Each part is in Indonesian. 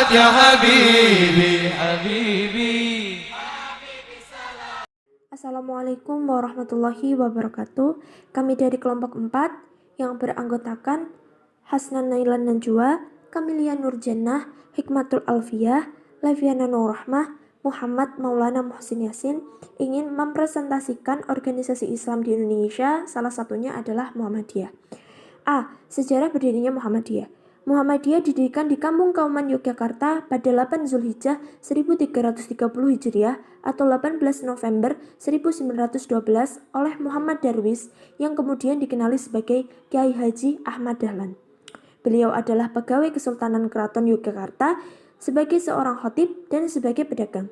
أحمد يا حبيبي حبيبي. Assalamualaikum warahmatullahi wabarakatuh. Kami dari kelompok 4 yang beranggotakan Hasnan Nailan Najwa, Kamilia Nurjannah, Hikmatul Alfiyah, Laviana Nurrahmah, Muhammad Maulana Muhsin Yasin ingin mempresentasikan organisasi Islam di Indonesia, salah satunya adalah Muhammadiyah. A. Sejarah berdirinya Muhammadiyah. Muhammadiyah didirikan di Kampung Kauman Yogyakarta pada 8 Zulhijjah 1330 Hijriah atau 18 November 1912 oleh Muhammad Darwis yang kemudian dikenali sebagai Kiai Haji Ahmad Dahlan. Beliau adalah pegawai Kesultanan Keraton Yogyakarta sebagai seorang khatib dan sebagai pedagang.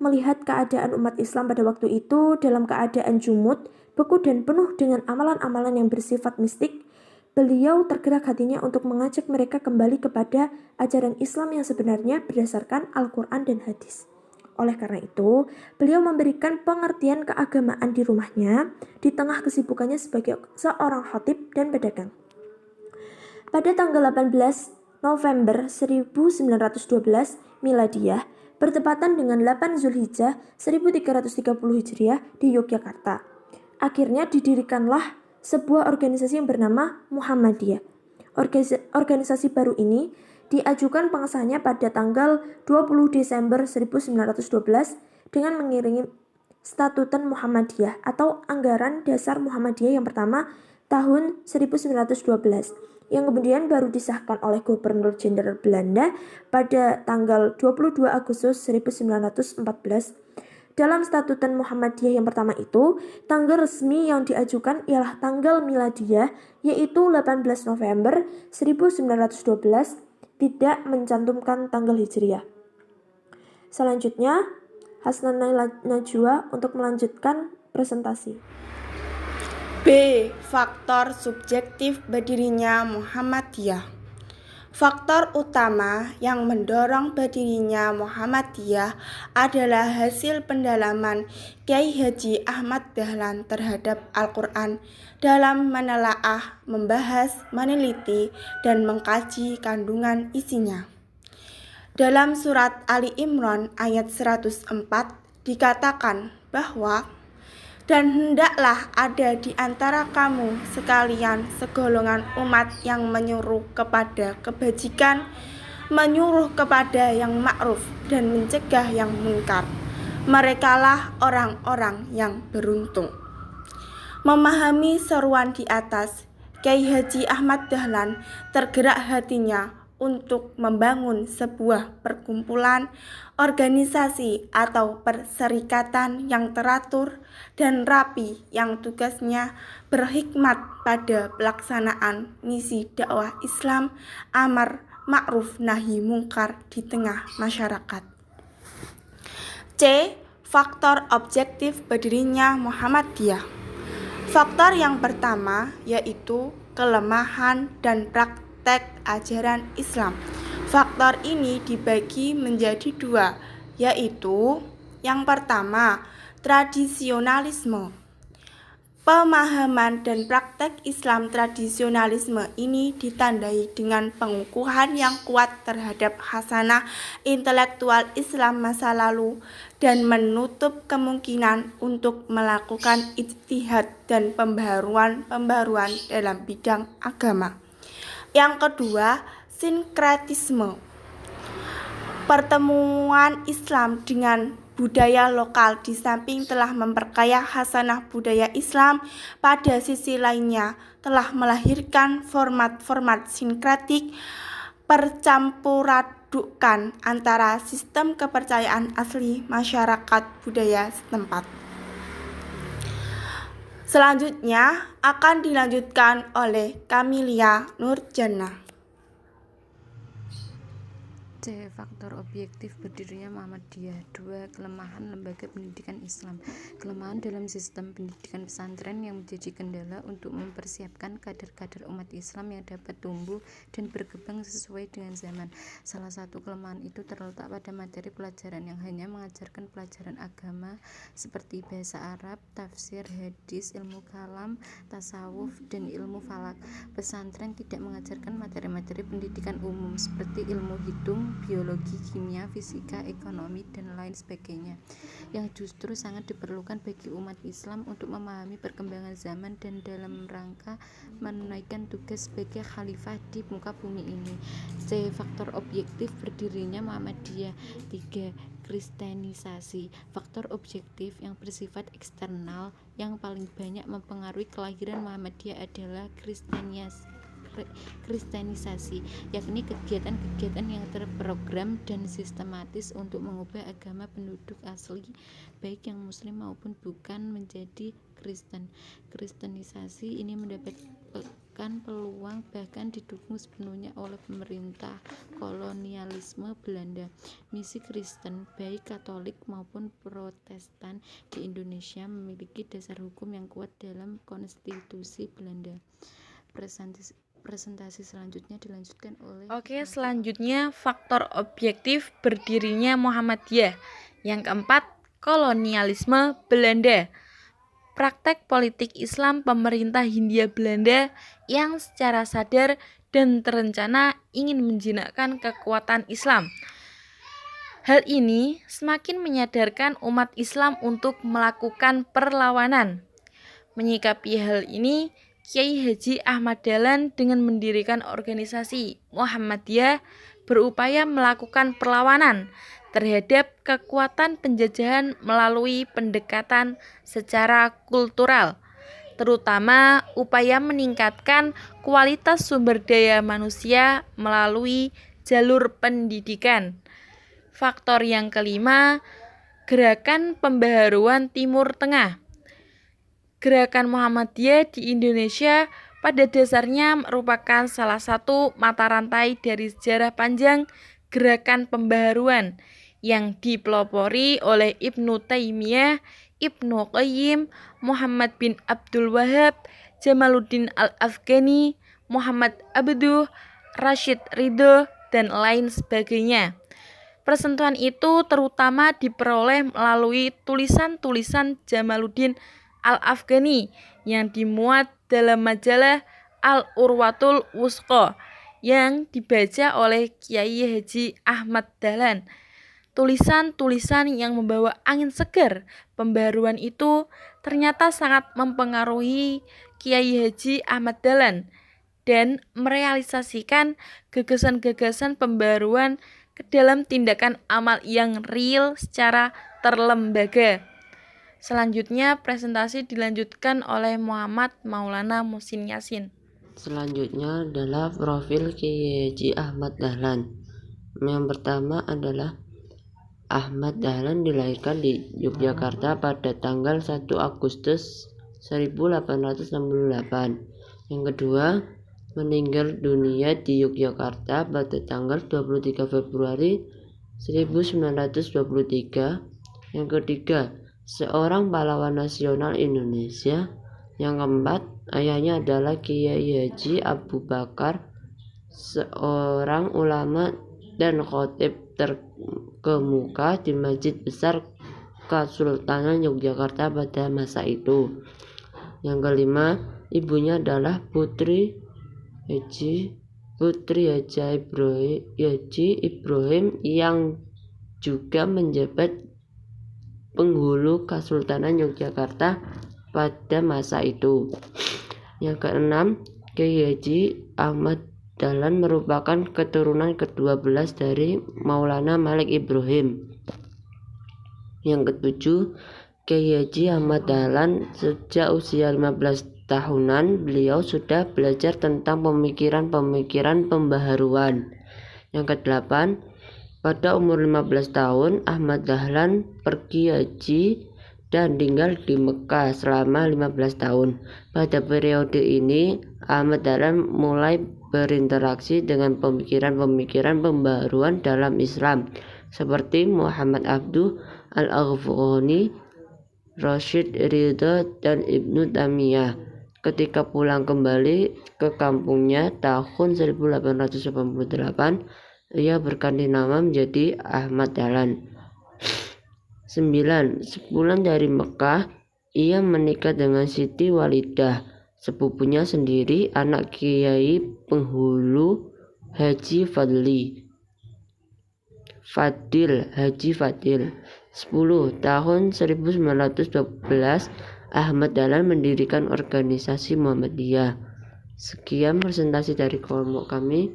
Melihat keadaan umat Islam pada waktu itu dalam keadaan jumud, beku dan penuh dengan amalan-amalan yang bersifat mistik, beliau tergerak hatinya untuk mengajak mereka kembali kepada ajaran Islam yang sebenarnya berdasarkan Al-Quran dan hadis. Oleh karena itu, beliau memberikan pengertian keagamaan di rumahnya di tengah kesibukannya sebagai seorang khatib dan pedagang. Pada tanggal 18 November 1912 Miladiyah, bertepatan dengan 8 Zulhijjah 1330 Hijriah di Yogyakarta, akhirnya didirikanlah sebuah organisasi yang bernama Muhammadiyah. Organisasi baru ini diajukan pengesahannya pada tanggal 20 Desember 1912 dengan mengiringi Statutan Muhammadiyah atau Anggaran Dasar Muhammadiyah yang pertama tahun 1912 yang kemudian baru disahkan oleh Gubernur Jenderal Belanda pada tanggal 22 Agustus 1914. Dalam Statutan Muhammadiyah yang pertama itu, tanggal resmi yang diajukan ialah tanggal miladiyah, yaitu 18 November 1912, tidak mencantumkan tanggal hijriah. Selanjutnya, Hasnan Najwa untuk melanjutkan presentasi. B. Faktor subjektif berdirinya Muhammadiyah. Faktor utama yang mendorong berdirinya Muhammadiyah adalah hasil pendalaman Kiai Haji Ahmad Dahlan terhadap Al-Quran dalam menelaah, membahas, meneliti, dan mengkaji kandungan isinya. Dalam surat Ali Imran ayat 104 dikatakan bahwa dan hendaklah ada di antara kamu sekalian segolongan umat yang menyuruh kepada kebajikan, menyuruh kepada yang ma'ruf dan mencegah yang munkar. Merekalah orang-orang yang beruntung. Memahami seruan di atas, Kiai Haji Ahmad Dahlan tergerak hatinya untuk membangun sebuah perkumpulan, organisasi atau perserikatan yang teratur dan rapi yang tugasnya berhikmat pada pelaksanaan misi dakwah Islam amar ma'ruf nahi mungkar di tengah masyarakat. C. Faktor objektif berdirinya Muhammadiyah. Faktor yang pertama yaitu kelemahan dan praktik ajaran Islam. Faktor ini dibagi menjadi dua, yaitu yang pertama, tradisionalisme. Pemahaman dan praktek Islam tradisionalisme ini ditandai dengan pengukuhan yang kuat terhadap hasanah intelektual Islam masa lalu dan menutup kemungkinan untuk melakukan ijtihad dan pembaruan dalam bidang agama. Yang kedua, sinkretisme. Pertemuan Islam dengan budaya lokal di samping telah memperkaya hasanah budaya Islam, pada sisi lainnya telah melahirkan format-format sinkretik percampuradukan antara sistem kepercayaan asli masyarakat budaya setempat. Selanjutnya akan dilanjutkan oleh Kamilia Nurjannah. C. Faktor objektif berdirinya Muhammadiyah. 2. Kelemahan lembaga pendidikan Islam. Kelemahan dalam sistem pendidikan pesantren yang menjadi kendala untuk mempersiapkan kader-kader umat Islam yang dapat tumbuh dan berkembang sesuai dengan zaman. Salah satu kelemahan itu terletak pada materi pelajaran yang hanya mengajarkan pelajaran agama seperti bahasa Arab, tafsir, hadis, ilmu kalam, tasawuf, dan ilmu falak. Pesantren tidak mengajarkan materi-materi pendidikan umum seperti ilmu hitung, biologi, kimia, fisika, ekonomi, dan lain sebagainya, yang justru sangat diperlukan bagi umat Islam untuk memahami perkembangan zaman dan dalam rangka menunaikan tugas sebagai khalifah di muka bumi ini. C. Faktor objektif berdirinya Muhammadiyah. 3. Kristenisasi. Faktor objektif yang bersifat eksternal yang paling banyak mempengaruhi kelahiran Muhammadiyah adalah kristenisasi, yakni kegiatan-kegiatan yang terprogram dan sistematis untuk mengubah agama penduduk asli, baik yang muslim maupun bukan, menjadi Kristen. Kristenisasi ini mendapatkan peluang bahkan didukung sepenuhnya oleh pemerintah kolonialisme Belanda. Misi Kristen, baik Katolik maupun Protestan, di Indonesia memiliki dasar hukum yang kuat dalam konstitusi Belanda. Presentasi selanjutnya dilanjutkan oleh Selanjutnya faktor objektif berdirinya Muhammadiyah. Yang keempat, kolonialisme Belanda. Praktek politik Islam pemerintah Hindia Belanda yang secara sadar dan terencana ingin menjinakkan kekuatan Islam. Hal ini semakin menyadarkan umat Islam untuk melakukan perlawanan. Menyikapi hal ini, Kiai Haji Ahmad Dahlan dengan mendirikan organisasi Muhammadiyah berupaya melakukan perlawanan terhadap kekuatan penjajahan melalui pendekatan secara kultural, terutama upaya meningkatkan kualitas sumber daya manusia melalui jalur pendidikan. Faktor yang kelima, gerakan pembaharuan Timur Tengah. Gerakan Muhammadiyah di Indonesia pada dasarnya merupakan salah satu mata rantai dari sejarah panjang gerakan pembaharuan yang dipelopori oleh Ibnu Taimiyah, Ibnu Qayyim, Muhammad bin Abdul Wahhab, Jamaluddin Al-Afghani, Muhammad Abduh, Rashid Ridho, dan lain sebagainya. Persentuhan itu terutama diperoleh melalui tulisan-tulisan Jamaluddin Al-Afghani yang dimuat dalam majalah Al-Urwatul Wusqa yang dibaca oleh Kiai Haji Ahmad Dahlan. Tulisan-tulisan yang membawa angin segar pembaharuan itu ternyata sangat mempengaruhi Kiai Haji Ahmad Dahlan dan merealisasikan gagasan-gagasan pembaharuan ke dalam tindakan amal yang real secara terlembaga. Selanjutnya presentasi dilanjutkan oleh Muhammad Maulana Muhsin Yasin. Selanjutnya adalah profil Kiai Haji Ahmad Dahlan. Yang pertama adalah Ahmad Dahlan dilahirkan di Yogyakarta pada tanggal 1 Agustus 1868. Yang kedua, meninggal dunia di Yogyakarta pada tanggal 23 Februari 1923. Yang ketiga, seorang pahlawan nasional Indonesia. Yang keempat, ayahnya adalah Kiai Haji Abu Bakar, seorang ulama dan khatib terkemuka di Masjid Besar Kesultanan Yogyakarta pada masa itu. Yang kelima, ibunya adalah Putri Haji Ibrahim yang juga menjabat penghulu Kesultanan Yogyakarta pada masa itu. Yang keenam, Kiai Haji Ahmad Dahlan merupakan keturunan ke-12 dari Maulana Malik Ibrahim. Yang ketujuh, Kiai Haji Ahmad Dahlan sejak usia 15 tahunan beliau sudah belajar tentang pemikiran-pemikiran pembaharuan. Yang kedelapan, pada umur 15 tahun Ahmad Dahlan pergi haji dan tinggal di Mekah selama 15 tahun. Pada periode ini Ahmad Dahlan mulai berinteraksi dengan pemikiran-pemikiran pembaharuan dalam Islam seperti Muhammad Abduh Al-Afghani, Rashid Ridho, dan Ibnu Taimiyah. Ketika pulang kembali ke kampungnya tahun 1888, ia berganti nama menjadi Ahmad Dahlan. 9. Sebulan dari Mekah, ia menikah dengan Siti Walidah, sepupunya sendiri, anak Kiai penghulu Haji Fadli. Fadil, Haji Fadil. 10. Tahun 1912 Ahmad Dahlan mendirikan organisasi Muhammadiyah. Sekian presentasi dari kelompok kami.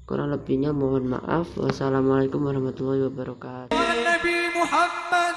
Kurang lebihnya mohon maaf. Wassalamualaikum warahmatullahi wabarakatuh. Nabi Muhammad